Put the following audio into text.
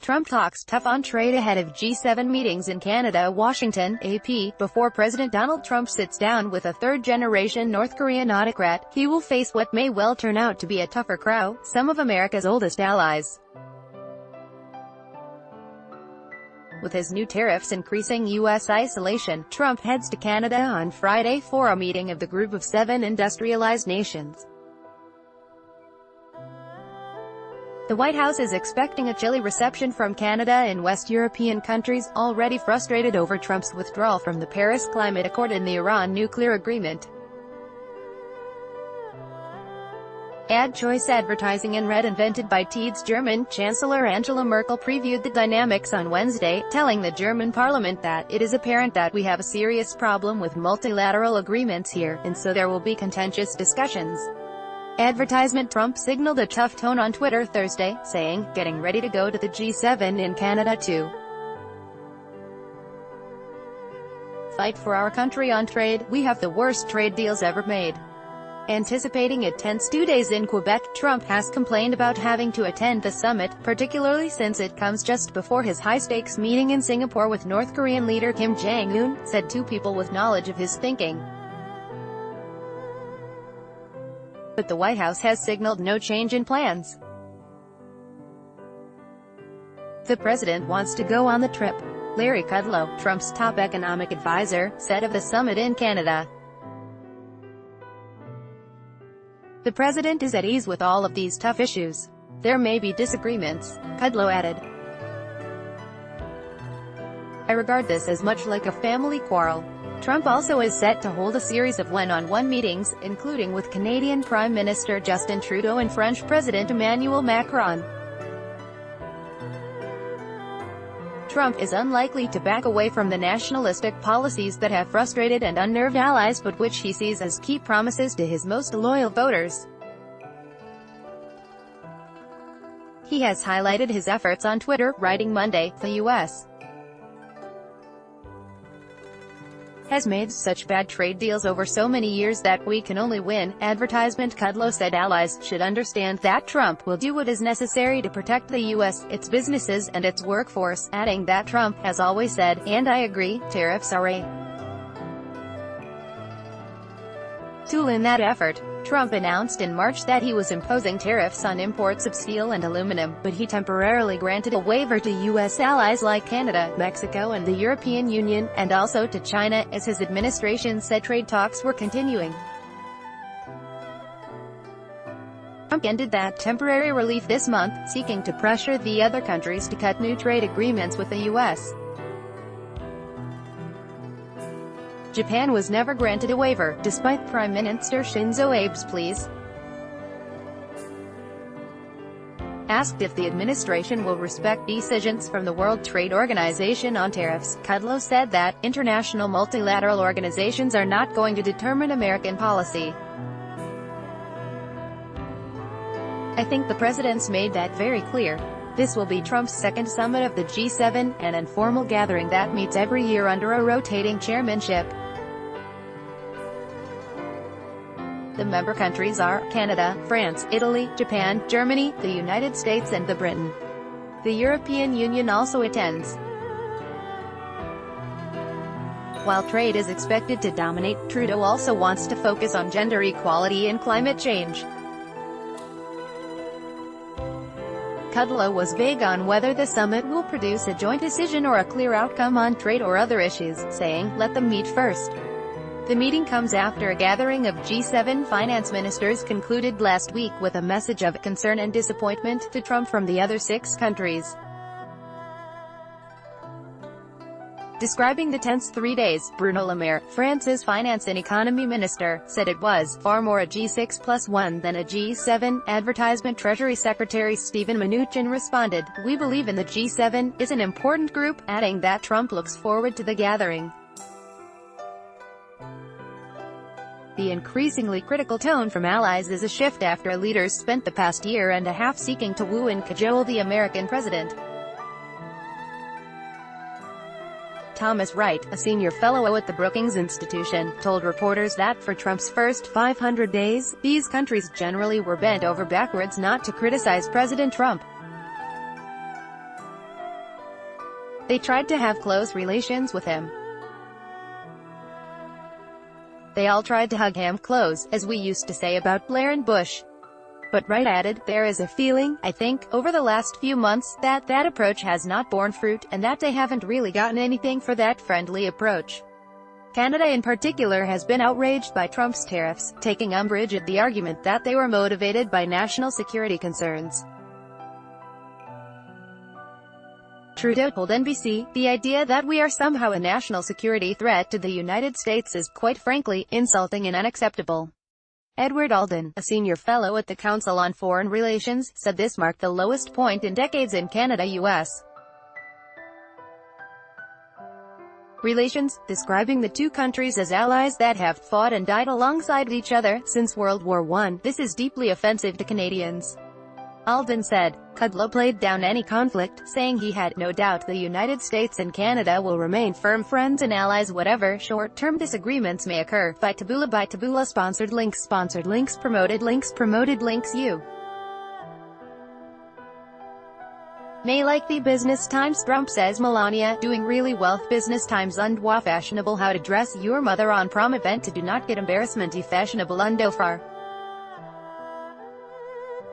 Trump talks tough on trade ahead of G7 meetings in Canada, Washington, AP. Before President Donald Trump sits down with a third-generation North Korean autocrat, he will face what may well turn out to be a tougher crowd, some of America's oldest allies. With his new tariffs increasing U.S. isolation, Trump heads to Canada on Friday for a meeting of the Group of 7 industrialized nations. The White House is expecting a chilly reception from Canada and West European countries, already frustrated over Trump's withdrawal from the Paris Climate Accord and the Iran nuclear agreement. Ad choice advertising in red invented by TED's German Chancellor Angela Merkel previewed the dynamics on Wednesday, telling the German parliament that, "It is apparent that we have a serious problem with multilateral agreements here, and so there will be contentious discussions." Advertisement. Trump signaled a tough tone on Twitter Thursday, saying, "Getting ready to go to the G7 in Canada too. Fight for our country on trade. We have the worst trade deals ever made." Anticipating a tense 2 days in Quebec, Trump has complained about having to attend the summit, particularly since it comes just before his high-stakes meeting in Singapore with North Korean leader Kim Jong-un, said two people with knowledge of his thinking. But the White House has signaled no change in plans. The president wants to go on the trip, Larry Kudlow, Trump's top economic advisor, said of the summit in Canada. The president is at ease with all of these tough issues. There may be disagreements, Kudlow added. I regard this as much like a family quarrel. Trump also is set to hold a series of one-on-one meetings, including with Canadian Prime Minister Justin Trudeau and French President Emmanuel Macron. Trump is unlikely to back away from the nationalistic policies that have frustrated and unnerved allies but which he sees as key promises to his most loyal voters. He has highlighted his efforts on Twitter, writing Monday, "The U.S. has made such bad trade deals over so many years that we can only win." Advertisement. Kudlow said allies should understand that Trump will do what is necessary to protect the U.S., its businesses, and its workforce, adding that Trump has always said, and I agree, tariffs are a tool in that effort. Trump announced in March that he was imposing tariffs on imports of steel and aluminum, but he temporarily granted a waiver to U.S. allies like Canada, Mexico and the European Union, and also to China, as his administration said trade talks were continuing. Trump ended that temporary relief this month, seeking to pressure the other countries to cut new trade agreements with the U.S. Japan was never granted a waiver, despite Prime Minister Shinzo Abe's pleas. Asked if the administration will respect decisions from the World Trade Organization on tariffs, Kudlow said that, "International multilateral organizations are not going to determine American policy. I think the president's made that very clear." This will be Trump's second summit of the G7, an informal gathering that meets every year under a rotating chairmanship. The member countries are Canada, France, Italy, Japan, Germany, the United States and Britain. The European Union also attends. While trade is expected to dominate, Trudeau also wants to focus on gender equality and climate change. Kudlow was vague on whether the summit will produce a joint decision or a clear outcome on trade or other issues, saying, "Let them meet first." The meeting comes after a gathering of G7 finance ministers concluded last week with a message of concern and disappointment to Trump from the other 6 countries. Describing the tense 3 days, Bruno Le Maire, France's finance and economy minister, said it was far more a G6+1 than a G7. Advertisement. Treasury Secretary Steven Mnuchin responded, "We believe in the G7 is an important group," adding that Trump looks forward to the gathering. The increasingly critical tone from allies is a shift after leaders spent the past year and a half seeking to woo and cajole the American president. Thomas Wright, a senior fellow at the Brookings Institution, told reporters that for Trump's first 500 days, these countries generally were bent over backwards not to criticize President Trump. They tried to have close relations with him. They all tried to hug him close, as we used to say about Blair and Bush. But Wright added, there is a feeling, I think, over the last few months, that that approach has not borne fruit, and that they haven't really gotten anything for that friendly approach. Canada in particular has been outraged by Trump's tariffs, taking umbrage at the argument that they were motivated by national security concerns. Trudeau told NBC, the idea that we are somehow a national security threat to the United States is, quite frankly, insulting and unacceptable. Edward Alden, a senior fellow at the Council on Foreign Relations, said this marked the lowest point in decades in Canada-US relations, describing the two countries as allies that have fought and died alongside each other since World War I. This is deeply offensive to Canadians. Alden said. Kudlow played down any conflict, saying he had no doubt the United States and Canada will remain firm friends and allies whatever short-term disagreements may occur. By Taboola sponsored links promoted links you may like the Business Times. Trump says Melania, doing really well. Business Times undwa fashionable how to dress your mother on prom event to do not get embarrassment fashionable undo far.